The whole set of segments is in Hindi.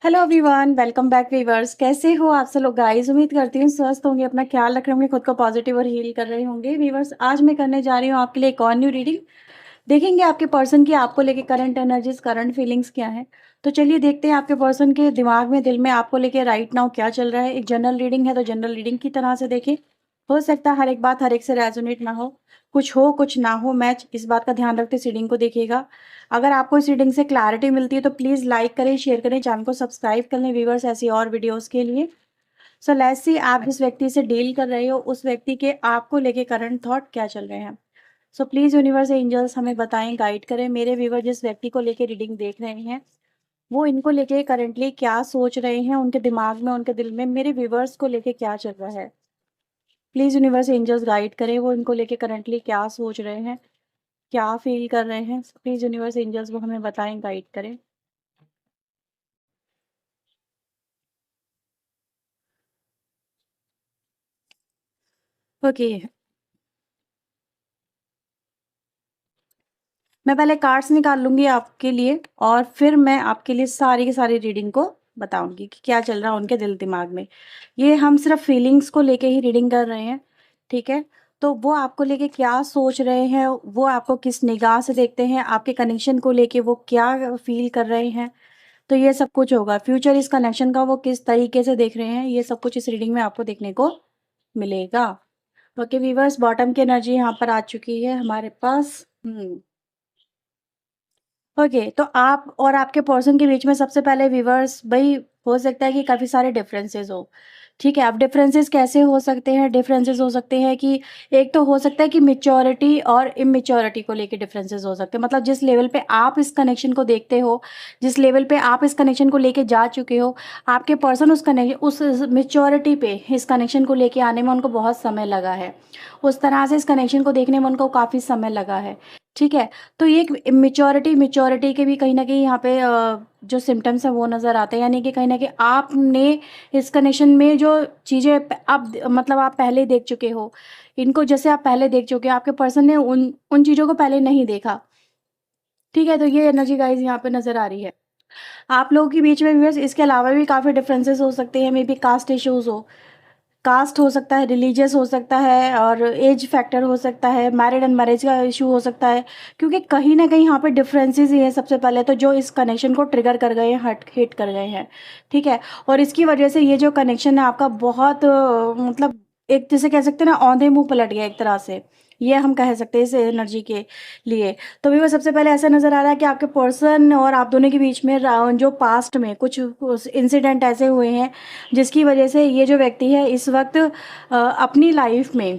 Hello everyone, welcome back viewers. कैसे हो आप सब लोग गाइस? उम्मीद करती हूँ स्वस्थ होंगे, अपना ख्याल रख रहे होंगे, खुद को पॉजिटिव और हील कर रहे होंगे। वीवर्स, आज मैं करने जा रही हूँ आपके लिए एक और न्यू रीडिंग। देखेंगे आपके पर्सन की आपको लेके करंट एनर्जीज, करंट फीलिंग्स क्या है। तो चलिए देखते हैं आपके पर्सन के दिमाग में, दिल में आपको लेके राइट नाउ क्या चल रहा है। एक जनरल रीडिंग है तो जनरल रीडिंग की तरह से देखें। हो सकता है हर एक बात हर एक से रेजोनेट ना हो कुछ ना हो मैच, इस बात का ध्यान रखते इस रीडिंग को देखिएगा। अगर आपको इस रीडिंग से क्लैरिटी मिलती है तो प्लीज़ लाइक करें, शेयर करें, चैनल को सब्सक्राइब कर लें व्यूवर्स, ऐसी और वीडियोस के लिए। सो लेट्स सी, आप जिस व्यक्ति से डील कर रहे हो उस व्यक्ति के आपको लेके करंट थॉट क्या चल रहे हैं। सो प्लीज़ यूनिवर्स एंजल्स हमें बताएं, गाइड करें। मेरे व्यूवर जिस व्यक्ति को लेके रीडिंग देख रहे हैं वो इनको लेके करंटली क्या सोच रहे हैं, उनके दिमाग में, उनके दिल में मेरे व्यूवर्स को लेके क्या चल रहा है। प्लीज़ यूनिवर्स एंजल्स गाइड करें, वो इनको लेके करंटली क्या सोच रहे हैं, क्या फील कर रहे हैं। प्लीज़ यूनिवर्स एंजल्स वो हमें बताएं, गाइड करें। ओके, मैं पहले कार्ड्स निकाल लूंगी आपके लिए और फिर मैं आपके लिए सारी की सारी रीडिंग को बताऊंगी कि क्या चल रहा है उनके दिल दिमाग में। ये हम सिर्फ फीलिंग्स को लेके ही रीडिंग कर रहे हैं, ठीक है। तो वो आपको लेके क्या सोच रहे हैं, वो आपको किस निगाह से देखते हैं, आपके कनेक्शन को लेके वो क्या फील कर रहे हैं, तो ये सब कुछ होगा। फ्यूचर इस कनेक्शन का वो किस तरीके से देख रहे हैं, ये सब कुछ इस रीडिंग में आपको देखने को मिलेगा। ओके वीवर्स, बॉटम की एनर्जी यहाँ पर आ चुकी है हमारे पास। ओके, तो आप और आपके पर्सन के बीच में सबसे पहले व्यूवर्स भाई, हो सकता है कि काफ़ी सारे डिफरेंसेस हो, ठीक है। अब डिफरेंसेस कैसे हो सकते हैं? डिफरेंसेस हो सकते हैं कि एक तो हो सकता है कि मेच्योरिटी और इमेच्योरिटी को लेके डिफरेंसेस हो सकते हैं। मतलब जिस लेवल पे आप इस कनेक्शन को देखते हो, जिस लेवल पे आप इस कनेक्शन को लेके जा चुके हो, आपके पर्सन उस मेच्योरिटी पे इस कनेक्शन को लेके आने में उनको बहुत समय लगा है। उस तरह से इस कनेक्शन को देखने में उनको काफ़ी समय लगा है, ठीक है। तो ये एक मेच्योरिटी के भी कहीं न कहीं यहाँ पे जो सिम्पटम्स हैं वो नज़र आते हैं। यानी कि कहीं न कहीं आपने इस कनेक्शन में जो चीज़ें अब मतलब आप पहले देख चुके हो, इनको जैसे आप पहले देख चुके हो, आपके पर्सन ने उन उन चीज़ों को पहले नहीं देखा, ठीक है। तो ये एनर्जी गाइज़ यहाँ पे नज़र आ रही है। आप लोगों के बीच में व्यूअर्स इसके अलावा भी काफ़ी डिफरेंसेस हो सकते हैं। मे बी कास्ट इश्यूज़ हो, कास्ट हो सकता है, रिलीजियस हो सकता है, और एज फैक्टर हो सकता है, मैरिड अनमैरिज का इशू हो सकता है। क्योंकि कहीं ना कहीं यहाँ पे डिफरेंसेस ही है सबसे पहले तो, जो इस कनेक्शन को ट्रिगर कर गए हैं, हट हिट कर गए हैं, ठीक है। और इसकी वजह से ये जो कनेक्शन है आपका बहुत मतलब एक जैसे कह सकते हैं ना, औंधे मुंह पलट गया एक तरह से, ये हम कह सकते हैं इस एनर्जी के लिए। तो भी वो सबसे पहले ऐसा नज़र आ रहा है कि आपके पर्सन और आप दोनों के बीच में जो पास्ट में कुछ इंसिडेंट ऐसे हुए हैं जिसकी वजह से ये जो व्यक्ति है इस वक्त अपनी लाइफ में,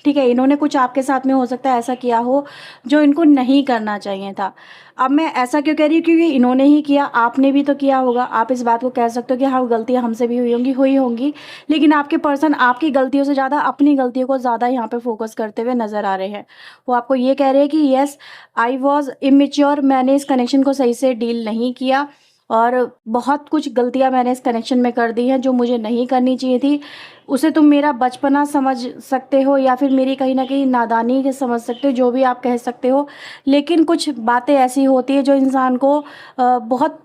ठीक है, इन्होंने कुछ आपके साथ में हो सकता है ऐसा किया हो जो इनको नहीं करना चाहिए था। अब मैं ऐसा क्यों कह रही हूँ? क्योंकि इन्होंने ही किया, आपने भी तो किया होगा। आप इस बात को कह सकते हो कि हाँ, गलतियाँ हमसे भी हुई होंगी, लेकिन आपके पर्सन आपकी गलतियों से ज़्यादा अपनी गलतियों को ज़्यादा यहाँ पे फोकस करते हुए नज़र आ रहे हैं। वो आपको ये कह रहे हैं कि यस, आई वॉज इमेच्योर, मैंने इस कनेक्शन को सही से डील नहीं किया और बहुत कुछ गलतियां मैंने इस कनेक्शन में कर दी हैं जो मुझे नहीं करनी चाहिए थी। उसे तुम मेरा बचपना समझ सकते हो या फिर मेरी कहीं ना कहीं नादानी के समझ सकते हो, जो भी आप कह सकते हो। लेकिन कुछ बातें ऐसी होती है जो इंसान को बहुत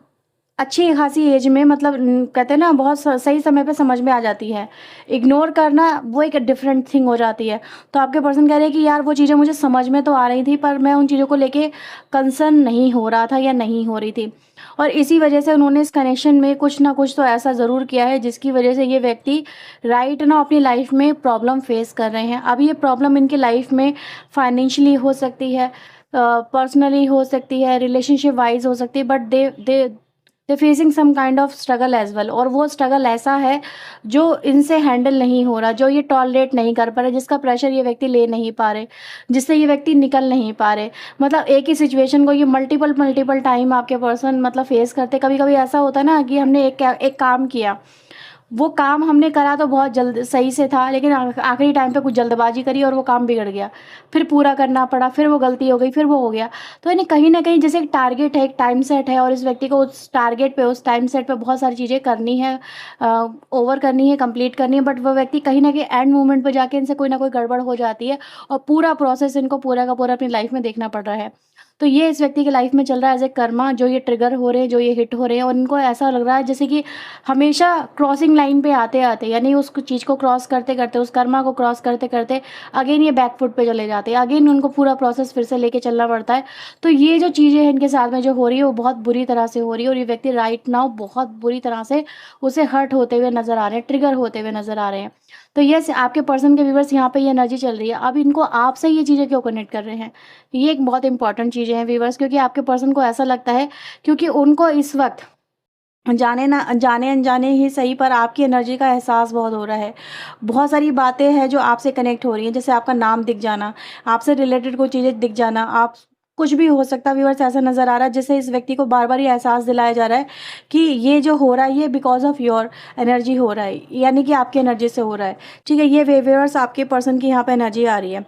अच्छी खासी एज में, मतलब कहते हैं ना, बहुत सही समय पे समझ में आ जाती है। इग्नोर करना वो एक डिफरेंट थिंग हो जाती है। तो आपके पर्सन कह रहे हैं कि यार वो चीज़ें मुझे समझ में तो आ रही थी पर मैं उन चीज़ों को लेके कंसर्न नहीं हो रहा था या नहीं हो रही थी, और इसी वजह से उन्होंने इस कनेक्शन में कुछ ना कुछ तो ऐसा ज़रूर किया है जिसकी वजह से ये व्यक्ति राइट ना अपनी लाइफ में प्रॉब्लम फेस कर रहे हैं। अब ये प्रॉब्लम इनकी लाइफ में फाइनेंशियली हो सकती है, पर्सनली हो सकती है, रिलेशनशिप वाइज हो सकती है, but they facing some kind of struggle as well. और वो स्ट्रगल ऐसा है जो इनसे हैंडल नहीं हो रहा, जो ये टॉलरेट नहीं कर पा रहे, जिसका प्रेशर ये व्यक्ति ले नहीं पा रहे, जिससे ये व्यक्ति निकल नहीं पा रहे। मतलब एक ही सिचुएशन को ये मल्टीपल मल्टीपल टाइम आपके पर्सन मतलब फेस करते। कभी कभी ऐसा होता है ना कि हमने एक काम किया, वो काम हमने करा तो बहुत जल्द सही से था, लेकिन आखिरी टाइम पे कुछ जल्दबाजी करी और वो काम बिगड़ गया, फिर पूरा करना पड़ा, फिर वो गलती हो गई, फिर वो हो गया। तो यानी कहीं ना कहीं जैसे एक टारगेट है, एक टाइम सेट है, और इस व्यक्ति को उस टारगेट पे, उस टाइम सेट पे बहुत सारी चीज़ें करनी है, ओवर करनी है, कंप्लीट करनी है, बट वो व्यक्ति कहीं ना कहीं एंड मोमेंट पर जाके इनसे कोई ना कोई गड़बड़ हो जाती है और पूरा प्रोसेस इनको पूरा का पूरा अपनी लाइफ में देखना पड़ रहा है। तो ये इस व्यक्ति की लाइफ में चल रहा है एज़ ए कर्मा, जो ये ट्रिगर हो रहे हैं, जो ये हिट हो रहे हैं, और इनको ऐसा लग रहा है जैसे कि हमेशा क्रॉसिंग लाइन पे आते-आते, यानी उस चीज़ को क्रॉस करते-करते, उस कर्मा को क्रॉस करते-करते अगेन ये बैक फुट पे चले जाते हैं। अगेन उनको पूरा प्रोसेस फिर से लेके चलना पड़ता है। तो ये जो चीज़ें हैं इनके साथ में जो हो रही है, वो बहुत बुरी तरह से हो रही है, और ये व्यक्ति राइट नाउ बहुत बुरी तरह से उसे हर्ट होते हुए नज़र आ रहे हैं, ट्रिगर होते हुए नज़र आ रहे हैं। तो यस, आपके पर्सन के व्यूअर्स यहाँ पे ये एनर्जी चल रही है। अब इनको आपसे ये चीज़ें क्यों कनेक्ट कर रहे हैं? ये एक बहुत इंपॉर्टेंट चीज़ें हैं व्यूअर्स, क्योंकि आपके पर्सन को ऐसा लगता है, क्योंकि उनको इस वक़्त जाने-अनजाने ही सही, पर आपकी एनर्जी का एहसास बहुत हो रहा है। बहुत सारी बातें हैं जो आपसे कनेक्ट हो रही हैं, जैसे आपका नाम दिख जाना, आपसे रिलेटेड कोई चीज़ें दिख जाना, आप कुछ भी हो सकता है व्यूअर्स, ऐसा नज़र आ रहा है जैसे इस व्यक्ति को बार-बार ये एहसास दिलाया जा रहा है कि ये जो हो रहा है ये बिकॉज़ ऑफ योर एनर्जी हो रहा है, यानी कि आपकी एनर्जी से हो रहा है। ठीक है? ये व्यूअर्स आपके पर्सन की यहाँ पे एनर्जी आ रही है।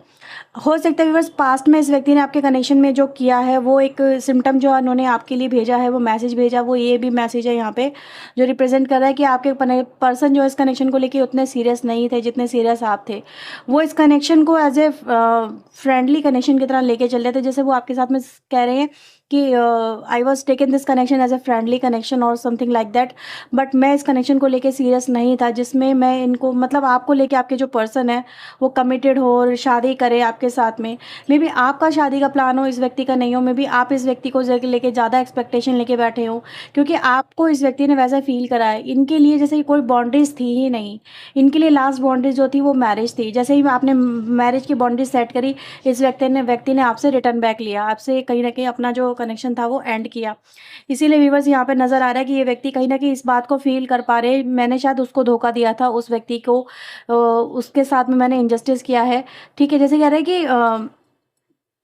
हो सकता है व्यूअर्स पास्ट में इस व्यक्ति ने आपके कनेक्शन में जो किया है, वो एक सिम्पटम जो उन्होंने आपके लिए भेजा है, वो मैसेज भेजा, वो ये भी मैसेज है यहाँ पे जो रिप्रेजेंट कर रहा है कि आपके पर्सन जो इस कनेक्शन को लेके उतने सीरियस नहीं थे जितने सीरियस आप थे। वो इस कनेक्शन को एज ए फ्रेंडली कनेक्शन की तरह लेके चल रहे थे, जैसे वो आपके साथ में कह रहे हैं कि I was taken this connection as a friendly connection और समथिंग लाइक दैट, बट मैं इस कनेक्शन को लेके सीरियस नहीं था, जिसमें मैं इनको मतलब आपको लेके, आपके जो पर्सन है वो कमिटेड हो और शादी करे आपके साथ में। मे बी आपका शादी का प्लान हो, इस व्यक्ति का नहीं हो, मे बी आप इस व्यक्ति को लेके ज़्यादा एक्सपेक्टेशन लेके बैठे हो, क्योंकि आपको इस व्यक्ति ने वैसा फील करा है। इनके लिए जैसे कोई बाउंड्रीज थी ही नहीं, इनके लिए लास्ट बाउंड्रीज जो थी वो मैरिज थी। जैसे ही आपने मैरिज की बाउंड्रीज सेट करी, इस व्यक्ति ने आपसे रिटर्न बैक लिया, आपसे कहीं ना कहीं अपना जो कनेक्शन था वो एंड किया। इसीलिए व्यूअर्स यहाँ पे नज़र आ रहा है कि ये व्यक्ति कहीं ना कहीं इस बात को फील कर पा रहे हैं, मैंने शायद उसको धोखा दिया था, उस व्यक्ति को उसके साथ में मैंने इनजस्टिस किया है। ठीक है? जैसे कह रहे हैं कि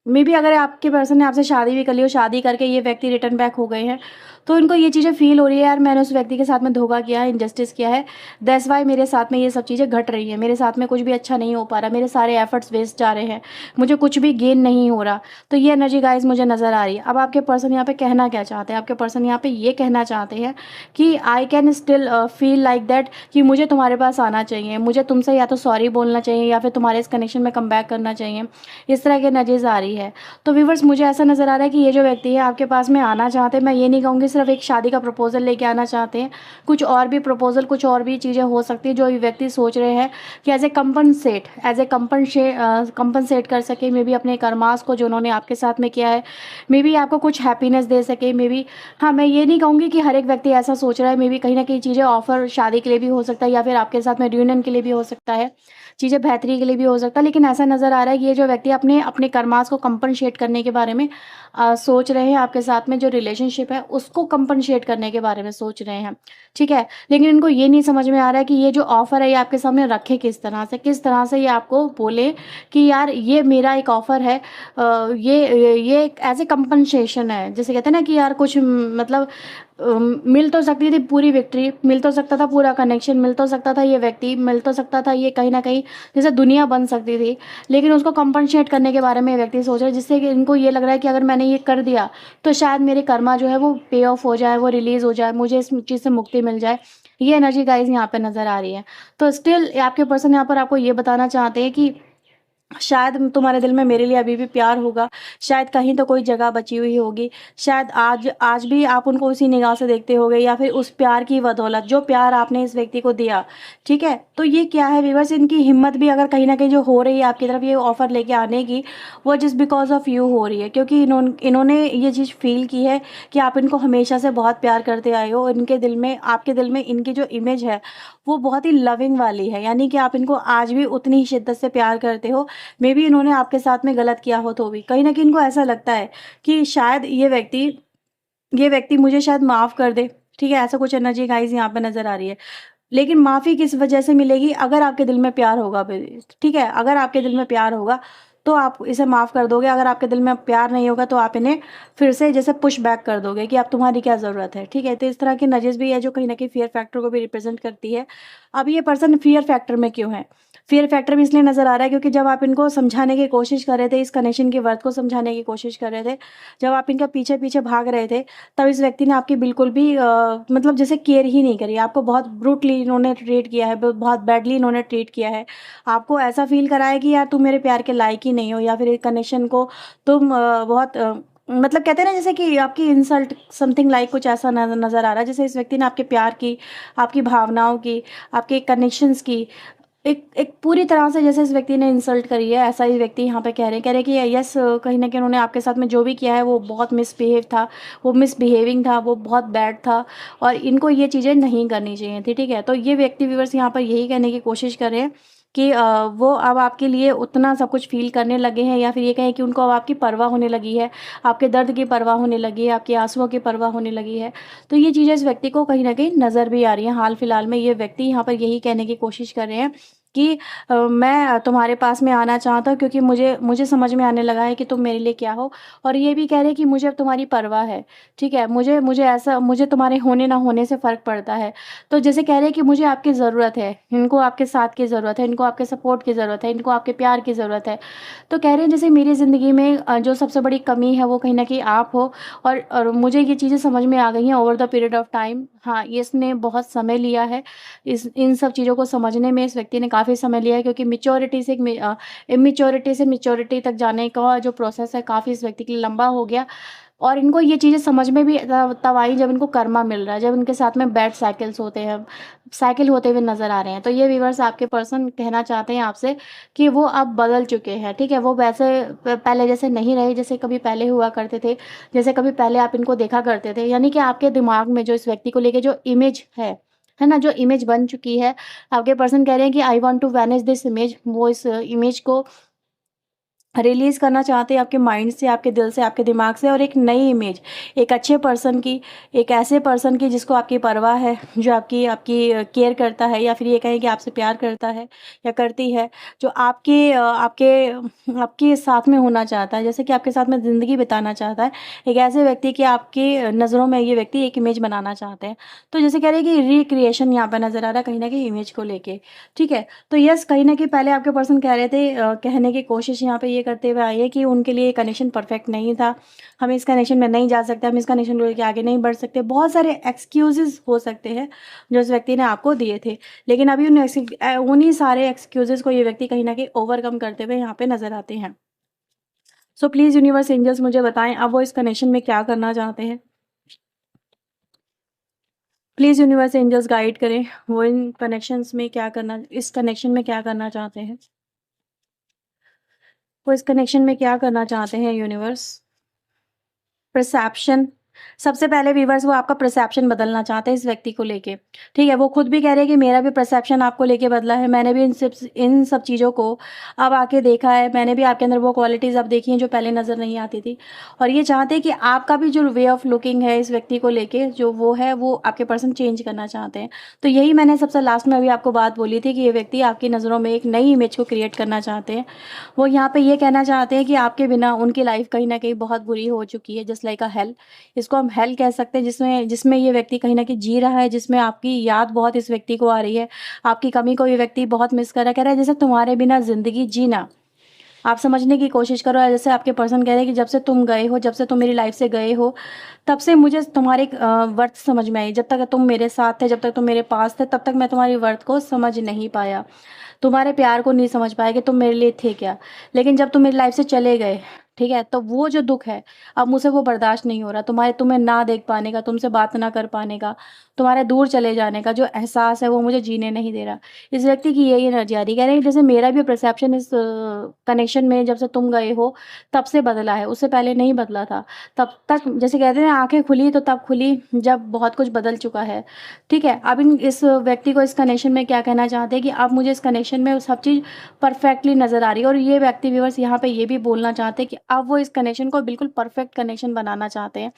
मे बी अगर आपके पर्सन ने आपसे शादी भी कर ली हो, शादी करके ये व्यक्ति रिटर्न बैक हो गए हैं, तो इनको ये चीज़ें फील हो रही है, यार मैंने उस व्यक्ति के साथ में धोखा किया है, इनजस्टिस किया है, दैट्स वाई मेरे साथ में ये सब चीज़ें घट रही हैं, मेरे साथ में कुछ भी अच्छा नहीं हो पा रहा, मेरे सारे एफर्ट्स वेस्ट जा रहे हैं, मुझे कुछ भी गेन नहीं हो रहा। तो ये एनर्जी गाइज मुझे नज़र आ रही है। अब आपके पर्सन यहाँ पे कहना क्या चाहते हैं? आपके पर्सन यहाँ पे ये कहना चाहते हैं कि I can still feel like that, कि मुझे तुम्हारे पास आना चाहिए, मुझे तुमसे या तो सॉरी बोलना चाहिए या फिर तुम्हारे इस कनेक्शन में कम बैक करना चाहिए। इस तरह की एनर्जीज आ रही है। तो व्यूवर्स मुझे ऐसा नज़र आ रहा है कि ये जो व्यक्ति है आपके पास में आना चाहते हैं, मैं ये नहीं कहूँगी सिर्फ एक शादी का प्रपोजल लेके आना चाहते हैं, कुछ और भी प्रपोजल, कुछ और भी चीज़ें हो सकती है जो ये व्यक्ति सोच रहे हैं कि एज ए कंपनसेट कर सके, मे बी अपने कर्मास को जो उन्होंने आपके साथ में किया है, मे बी आपको कुछ हैप्पीनेस दे सके, मे बी। हाँ, मैं ये नहीं कहूँगी कि हर एक व्यक्ति ऐसा सोच रहा है, मे बी कहीं ना कहीं चीज़ें ऑफर शादी के लिए भी हो सकता है, या फिर आपके साथ में रियूनियन के लिए भी हो सकता है, चीज़ें बेहतरी के लिए भी हो सकता है। लेकिन ऐसा नज़र आ रहा है कि ये जो व्यक्ति अपने अपने कर्मास को कंपनसेट करने के बारे में सोच रहे हैं, आपके साथ में जो रिलेशनशिप है उसको कंपनसेट करने के बारे में सोच रहे हैं। ठीक है? लेकिन इनको ये नहीं समझ में आ रहा है कि ये जो ऑफ़र है ये आपके सामने रखे किस तरह से ये आपको बोले कि यार ये मेरा एक ऑफ़र है, ये एक एज ए कंपनसेशन है। जैसे कहते हैं ना कि यार कुछ मतलब मिल तो सकती थी पूरी विक्ट्री, मिल तो सकता था पूरा कनेक्शन, मिल तो सकता था ये व्यक्ति, मिल तो सकता था ये कहीं ना कहीं जैसे दुनिया बन सकती थी, लेकिन उसको कंपनसेट करने के बारे में व्यक्ति सोच रहे हैं, जिससे कि इनको ये लग रहा है कि अगर मैंने ये कर दिया तो शायद मेरे कर्मा जो है वो पे ऑफ हो जाए, वो रिलीज हो जाए, मुझे इस चीज़ से मुक्ति मिल जाए। ये एनर्जी गाइज यहाँ पे नजर आ रही है। तो स्टिल आपके पर्सन यहाँ पर आपको ये बताना चाहते हैं कि शायद तुम्हारे दिल में मेरे लिए अभी भी प्यार होगा, शायद कहीं तो कोई जगह बची हुई होगी, शायद आज आज भी आप उनको उसी निगाह से देखते होगे, या फिर उस प्यार की बदौलत जो प्यार आपने इस व्यक्ति को दिया। ठीक है? तो ये क्या है व्यूअर्स, इनकी हिम्मत भी अगर कहीं ना कहीं जो हो रही है आपकी तरफ ये ऑफर लेके आने की, वो जस्ट बिकॉज ऑफ यू हो रही है, क्योंकि इन्होंने ये चीज़ फील की है कि आप इनको हमेशा से बहुत प्यार करते आए हो, इनके दिल में, आपके दिल में इनकी जो इमेज है वो बहुत ही लविंग वाली है, यानी कि आप इनको आज भी उतनी ही शिद्दत से प्यार करते हो। मे बी इन्होंने आपके साथ में गलत किया हो तो भी कहीं ना कहीं इनको ऐसा लगता है कि शायद ये व्यक्ति मुझे शायद माफ़ कर दे। ठीक है? ऐसा कुछ एनर्जी गाइस यहाँ पे नज़र आ रही है। लेकिन माफ़ी किस वजह से मिलेगी? अगर आपके दिल में प्यार होगा ठीक है? अगर आपके दिल में प्यार होगा तो आप इसे माफ़ कर दोगे, अगर आपके दिल में प्यार नहीं होगा तो आप इन्हें फिर से जैसे पुश बैक कर दोगे कि अब तुम्हारी क्या ज़रूरत है। ठीक है? तो इस तरह की नज़र भी है जो कहीं ना कहीं फियर फैक्टर को भी रिप्रेजेंट करती है। अब ये पर्सन फियर फैक्टर में क्यों है? फियर फैक्टर में इसलिए नज़र आ रहा है क्योंकि जब आप इनको समझाने की कोशिश कर रहे थे, इस कनेक्शन के वर्थ को समझाने की कोशिश कर रहे थे, जब आप इनका पीछे पीछे भाग रहे थे, तब इस व्यक्ति ने आपकी बिल्कुल भी मतलब जैसे केयर ही नहीं करी, आपको बहुत ब्रूटली इन्होंने ट्रीट किया है, बहुत बैडली इन्होंने ट्रीट किया है। आपको ऐसा फील कराया कि यार तुम मेरे प्यार के लायक ही नहीं हो, या फिर एक कनेक्शन को तुम बहुत मतलब कहते हैं ना जैसे कि आपकी इंसल्ट समथिंग लाइक कुछ ऐसा नज़र आ रहा है, जैसे इस व्यक्ति ने आपके प्यार की, आपकी भावनाओं की, आपके कनेक्शंस की एक एक पूरी तरह से जैसे इस व्यक्ति ने इंसल्ट करी है, ऐसा ही व्यक्ति यहाँ पे कह रहे हैं कि यस, कहीं न कहीं उन्होंने आपके साथ में जो भी किया है वो बहुत मिसबिहेव था, वो मिसबिहेविंग था, वो बहुत बैड था और इनको ये चीज़ें नहीं करनी चाहिए थी, ठीक है? तो ये व्यक्ति व्यूअर्स यहाँ पर यही कहने की कोशिश कर रहे हैं कि वो अब आपके लिए उतना सब कुछ फ़ील करने लगे हैं, या फिर ये कहें कि उनको अब आपकी परवाह होने लगी है, आपके दर्द की परवाह होने लगी है, आपके आँसुओं की परवाह होने लगी है। तो ये चीज़ें इस व्यक्ति को कहीं न कहीं नज़र भी आ रही हैं। हाल-फिलहाल में ये व्यक्ति यहाँ पर यही कहने की कोशिश कर रहे हैं कि मैं तुम्हारे पास में आना चाहता हूँ, क्योंकि मुझे मुझे समझ में आने लगा है कि तुम मेरे लिए क्या हो। और ये भी कह रहे हैं कि मुझे अब तुम्हारी परवाह है, ठीक है? मुझे तुम्हारे होने ना होने से फ़र्क पड़ता है। तो जैसे कह रहे हैं कि मुझे आपकी ज़रूरत है, इनको आपके साथ की ज़रूरत है, इनको आपके सपोर्ट की ज़रूरत है, इनको आपके प्यार की ज़रूरत है। तो कह रहे हैं जैसे मेरी ज़िंदगी में जो सबसे बड़ी कमी है वो कहीं न कहीं आप हो, और मुझे ये चीज़ें समझ में आ गई हैं over the period of time. हाँ, ये इसने बहुत समय लिया है, इस इन सब चीज़ों को समझने में इस व्यक्ति ने काफ़ी समय लिया है, क्योंकि इमैच्योरिटी से मैच्योरिटी तक जाने का जो प्रोसेस है काफ़ी इस व्यक्ति के लिए लंबा हो गया। और इनको ये चीज़ें समझ में भी तब आई जब इनको कर्मा मिल रहा है, जब इनके साथ में बैड साइकिल होते हुए नज़र आ रहे हैं। तो ये व्यूअर्स आपके पर्सन कहना चाहते हैं आपसे कि वो अब बदल चुके हैं, ठीक है? वो वैसे पहले जैसे नहीं रहे, जैसे कभी पहले हुआ करते थे, जैसे कभी पहले आप इनको देखा करते थे। यानी कि आपके दिमाग में जो इस व्यक्ति को लेके जो इमेज है ना? जो इमेज बन चुकी है, आपके पर्सन कह रहे हैं कि I want to vanish this image, वो इस इमेज को रिलीज़ करना चाहते हैं आपके माइंड से, आपके दिल से, आपके दिमाग से, और एक नई इमेज, एक अच्छे पर्सन की, एक ऐसे पर्सन की जिसको आपकी परवाह है, जो आपकी आपकी केयर करता है, या फिर ये कहें कि आपसे प्यार करता है या करती है, जो आपके साथ में होना चाहता है, जैसे कि आपके साथ में ज़िंदगी बिताना चाहता है। एक ऐसे व्यक्ति की आपकी नज़रों में ये व्यक्ति एक इमेज बनाना चाहते हैं। तो जैसे कह रहे हैं कि रिक्रिएशन यहाँ पे नज़र आ रहा है कहीं न कहीं इमेज को लेके, ठीक है? तो यस, कहीं न कहीं पहले आपके पर्सन कह रहे थे, कहने की कोशिश यहाँ पे ये करते हुए आए हैं कि उनके लिए कनेक्शन परफेक्ट नहीं था। हम इस कनेक्शन में नहीं जा सकते, हम इस कनेक्शन को लेके आगे नहीं बढ़ सकते। बहुत सारे एक्सक्यूज़ेज़ हो सकते हैं जो इस व्यक्ति ने आपको दिए थे। लेकिन अभी उन्हीं सारे एक्सक्यूज़ेज़ को ये व्यक्ति कहीं न कहीं ओवरकम करते हुए यहाँ पे नज़र आते हैं। सो प्लीज़ यूनिवर्स एंजल्स मुझे बताएँ अब वो इस कनेक्शन में क्या करना चाहते हैं? प्लीज़ यूनिवर्स एंजल्स गाइड करें, वो इस कनेक्शन में क्या करना चाहते हैं? वो इस कनेक्शन में क्या करना चाहते हैं यूनिवर्स? परसेप्शन, सबसे पहले व्यूअर्स वो आपका परसेप्शन बदलना चाहते हैं इस व्यक्ति को लेके, ठीक है? वो खुद भी कह रहे हैं कि मेरा भी परसेप्शन आपको लेके बदला है, मैंने भी इन सब चीज़ों को अब आके देखा है, मैंने भी आपके अंदर वो क्वालिटीज़ अब देखी हैं जो पहले नज़र नहीं आती थी। और ये चाहते हैं कि आपका भी जो वे ऑफ लुकिंग है इस व्यक्ति को लेके, जो वो है, वो आपके पर्सन चेंज करना चाहते हैं। तो यही मैंने सबसे लास्ट में अभी आपको बात बोली थी कि ये व्यक्ति आपकी नज़रों में एक नई इमेज को क्रिएट करना चाहते हैं। वो यहाँ पे ये कहना चाहते हैं कि आपके बिना उनकी लाइफ कहीं न कहीं बहुत बुरी हो चुकी है, जस्ट लाइक अ हेल। इसको हम हेल कह सकते हैं, जिसमें जिसमें ये व्यक्ति कहीं न कहीं जी रहा है, जिसमें आपकी याद बहुत इस व्यक्ति को आ रही है, आपकी कमी को ये व्यक्ति बहुत मिस कर रहा है। कह रहा है जैसे तुम्हारे बिना ज़िंदगी जीना, आप समझने की कोशिश करो। जैसे आपके पर्सन कह रहे हैं कि जब से तुम गए हो, जब से तुम मेरी लाइफ से गए हो, तब से मुझे तुम्हारी वर्थ समझ में आई। जब तक तुम मेरे साथ थे, जब तक तुम मेरे पास थे, तब तक मैं तुम्हारी वर्थ को समझ नहीं पाया। तुम्हारे प्यार को नहीं समझ पाया कि तुम मेरे लिए थे क्या। लेकिन जब तुम मेरी लाइफ से चले गए, ठीक है, तो वो जो दुःख है, अब मुझसे वो बर्दाश्त नहीं हो रहा। तुम्हें ना देख पाने का, तुमसे बात ना कर पाने का, तुम्हारे दूर चले जाने का जो एहसास है, वो मुझे जीने नहीं दे रहा। इस व्यक्ति की यही एनर्जी आ रही है। कह रहे हैं जैसे मेरा भी परसेप्शन इस कनेक्शन में जब से तुम गए हो, तब से बदला है, उससे पहले नहीं बदला था। तब तक जैसे कहते हैं आँखें खुली तो तब खुली जब बहुत कुछ बदल चुका है, ठीक है? अब इन इस व्यक्ति को इस कनेक्शन में क्या कहना चाहते हैं कि अब मुझे इस कनेक्शन में सब चीज़ परफेक्टली नज़र आ रही है। और ये व्यक्ति व्यूअर्स यहाँ पे ये भी बोलना चाहते हैं कि अब वो इस कनेक्शन को बिल्कुल परफेक्ट कनेक्शन बनाना चाहते हैं,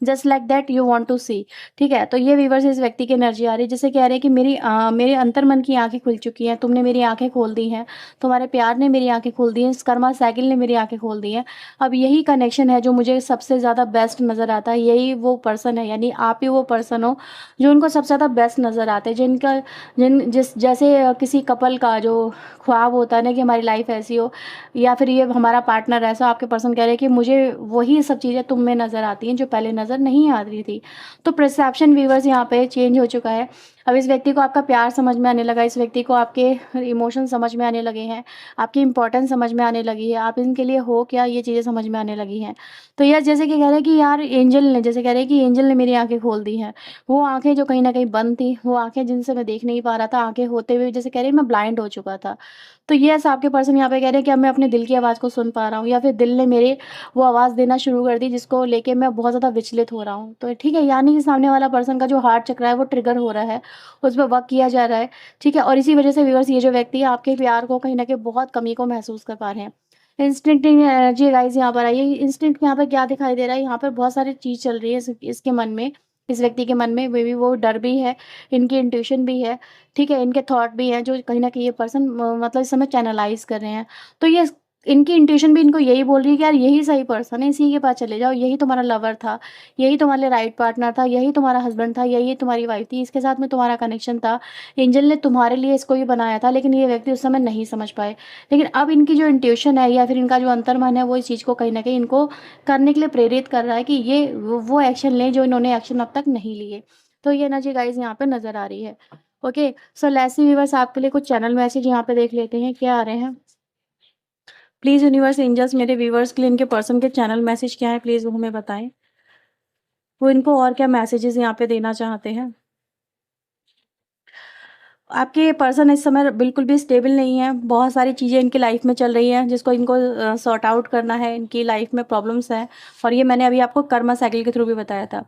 just like that you want to see, ठीक है? तो ये व्यूअर्स इस व्यक्ति की एनर्जी आ रही है, जैसे कह रहे हैं कि मेरे अंतर्मन की आँखें खुल चुकी हैं, तुमने मेरी आँखें खोल दी हैं, तुम्हारे प्यार ने मेरी आँखें खोल दी हैं, इस कर्मा साइकिल ने मेरी आँखें खोल दी हैं। अब यही कनेक्शन है जो मुझे सबसे ज़्यादा बेस्ट नज़र आता है, यही वो पर्सन है, यानी आप ही वो पर्सन हो जो उनको सबसे ज़्यादा बेस्ट नज़र आते हैं, जिनका जिन जिस जैसे किसी कपल का जो ख्वाब होता है ना कि हमारी लाइफ ऐसी हो, या फिर ये हमारा पार्टनर ऐसा, आपके पर्सन कह रहे हैं कि मुझे वही सब चीज़ें तुम में नज़र आती हैं जो पहले नज़र नज़र नहीं आ रही थी। तो परसेप्शन व्यूअर्स यहाँ पे चेंज हो चुका है। अब इस व्यक्ति को आपका प्यार समझ में आने लगा, इस व्यक्ति को आपके इमोशन समझ में आने लगे हैं, आपकी इम्पोर्टेंस समझ में आने लगी है, आप इनके लिए हो क्या, ये चीज़ें समझ में आने लगी हैं। तो यार जैसे कि कह रहे हैं कि यार एंजल ने, जैसे कह रहे हैं कि एंजल ने मेरी आँखें खोल दी हैं। वो आँखें जो कहीं न कहीं बंद थी, वो आँखें जिनसे मैं देख नहीं पा रहा था, आँखें होते हुए जैसे कह रहे हैं मैं ब्लाइंड हो चुका था। तो ये ऐसा आपके पर्सन यहाँ पे कह रहे हैं कि अब मैं अपने दिल की आवाज़ को सुन पा रहा हूँ, या फिर दिल ने मेरे वो आवाज़ देना शुरू कर दी जिसको लेके मैं बहुत ज़्यादा विचलित हो रहा हूँ। तो ठीक है, यानी कि सामने वाला पर्सन का जो हार्ट चक्र है वो ट्रिगर हो रहा है, उस पे वर्क किया जा रहा है, ठीक है? और इसी वजह से व्यूअर्स ये जो व्यक्ति है आपके प्यार को कहीं न कहीं बहुत कमी को महसूस कर पा रहे हैं। इंस्टिंक्टिंग एनर्जी गाइज़ यहाँ पर आई है। इंस्टिंक्ट यहाँ पर क्या दिखाई दे रहा है, यहाँ पर बहुत सारी चीज़ चल रही है इसके मन में, इस व्यक्ति के मन में। मे बी वो डर भी है, इनकी इंट्यूशन भी है, ठीक है? इनके थॉट भी हैं जो कहीं न कहीं ये पर्सन मतलब इस समय चैनलाइज़ कर रहे हैं। तो ये इनकी इंट्यूशन भी इनको यही बोल रही है कि यार यही सही पर्सन है, इसी के पास चले जाओ, यही तुम्हारा लवर था, यही तुम्हारे लिए राइट पार्टनर था, यही तुम्हारा हस्बैंड था, यही तुम्हारी वाइफ थी, इसके साथ में तुम्हारा कनेक्शन था। एंजल ने तुम्हारे लिए इसको ही बनाया था, लेकिन ये व्यक्ति उस समय नहीं समझ पाए। लेकिन अब इनकी जो इंट्यूशन है या फिर इनका जो अंतर्मन है वो इस चीज़ को कहीं न कहीं इनको करने के लिए प्रेरित कर रहा है कि ये वो एक्शन लें जो इन्होंने एक्शन अब तक नहीं लिए। तो ये एनर्जी गाइज़ यहाँ पे नज़र आ रही है। Okay, so let's see viewers आपके लिए कुछ चैनल मैसेज यहाँ पे देख लेते हैं क्या आ रहे हैं। प्लीज़ यूनिवर्स एंजल्स मेरे व्यूअर्स के लिए इनके पर्सन के चैनल मैसेज क्या है प्लीज़ वो हमें बताएँ। वो इनको और क्या मैसेजेस यहाँ पे देना चाहते हैं। आपके पर्सन इस समय बिल्कुल भी स्टेबल नहीं है, बहुत सारी चीज़ें इनकी लाइफ में चल रही हैं जिसको इनको सॉर्ट आउट करना है, इनकी लाइफ में प्रॉब्लम्स हैं, और ये मैंने अभी आपको कर्मा साइकिल के थ्रू भी बताया था।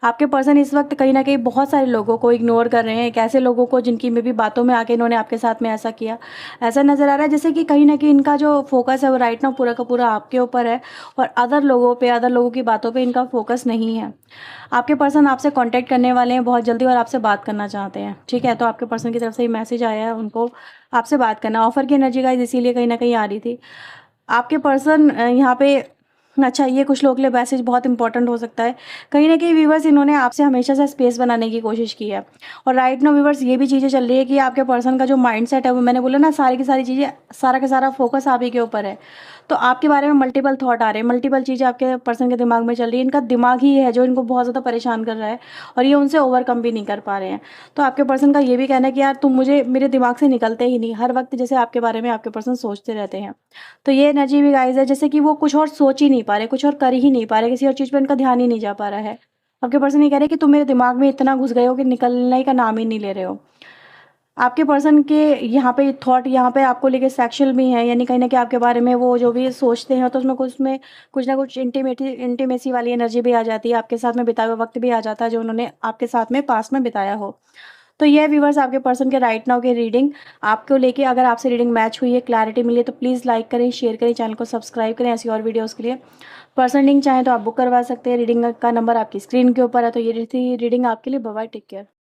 आपके पर्सन इस वक्त कहीं न कहीं बहुत सारे लोगों को इग्नोर कर रहे हैं, एक ऐसे लोगों को जिनकी मे बी बातों में आके इन्होंने आपके साथ में ऐसा किया। ऐसा नज़र आ रहा है जैसे कि कहीं न कहीं इनका जो फ़ोकस है वो राइट नाउ पूरा का पूरा आपके ऊपर है, और अदर लोगों पे, अदर लोगों की बातों पे इनका फ़ोकस नहीं है। आपके पर्सन आपसे कॉन्टैक्ट करने वाले हैं बहुत जल्दी और आपसे बात करना चाहते हैं, ठीक है? तो आपके पर्सन की तरफ से ये मैसेज आया है, उनको आपसे बात करना है। ऑफ़र की एनर्जी गाइज़ इसीलिए कहीं न कहीं आ रही थी। आपके पर्सन यहाँ पे अच्छा, ये कुछ लोगों के लिए मैसेज बहुत इंपॉर्टेंट हो सकता है। कहीं न कहीं व्यूअर्स इन्होंने आपसे हमेशा से स्पेस बनाने की कोशिश की है, और राइट नाउ व्यूअर्स ये भी चीज़ें चल रही है कि आपके पर्सन का जो माइंडसेट है वो मैंने बोला ना, सारी की सारी चीज़ें, सारा का सारा फ़ोकस आप ही के ऊपर है। तो आपके बारे में मल्टीपल थॉट आ रहे हैं, मल्टीपल चीज़ें आपके पर्सन के दिमाग में चल रही है। इनका दिमाग ही है जो इनको बहुत ज़्यादा परेशान कर रहा है, और ये उनसे ओवरकम भी नहीं कर पा रहे हैं। तो आपके पर्सन का ये भी कहना है कि यार तुम मुझे मेरे दिमाग से निकलते ही नहीं, हर वक़्त जैसे आपके बारे में आपके पर्सन सोचते रहते हैं। तो ये एनर्जी भी गाइज़ है जैसे कि वो कुछ और सोच ही नहीं पा रहे, कुछ और कर ही नहीं पा रहे, किसी और चीज़ पे उनका ध्यान ही नहीं जा पा रहा है। आपके पर्सन ये कह रहे हैं कि तुम मेरे दिमाग में इतना घुस गए हो कि निकलने का नाम ही नहीं ले रहे हो। आपके पर्सन के यहाँ पे थॉट यहाँ पे आपको लेके सेक्सुअल भी हैं, यानी कहीं न कहीं आपके बारे में वो जो भी सोचते हैं तो उसमें कुछ ना कुछ इंटीमेसी वाली एनर्जी भी आ जाती है, आपके साथ में बिताया हुआ वक़्त भी आ जाता है जो उन्होंने आपके साथ में पास्ट में बिताया हो। तो ये व्यूअर्स आपके पर्सन के राइट नाउ की रीडिंग आपको लेके, अगर आपसे रीडिंग मैच हुई है, क्लैरिटी मिली है तो प्लीज़ लाइक करें, शेयर करें, चैनल को सब्सक्राइब करें ऐसी और वीडियोज़ के लिए। पर्सनल रीडिंग चाहें तो आप बुक करवा सकते हैं, रीडिंग का नंबर आपकी स्क्रीन के ऊपर है। तो ये थी रीडिंग आपके लिए। Bye bye, take care.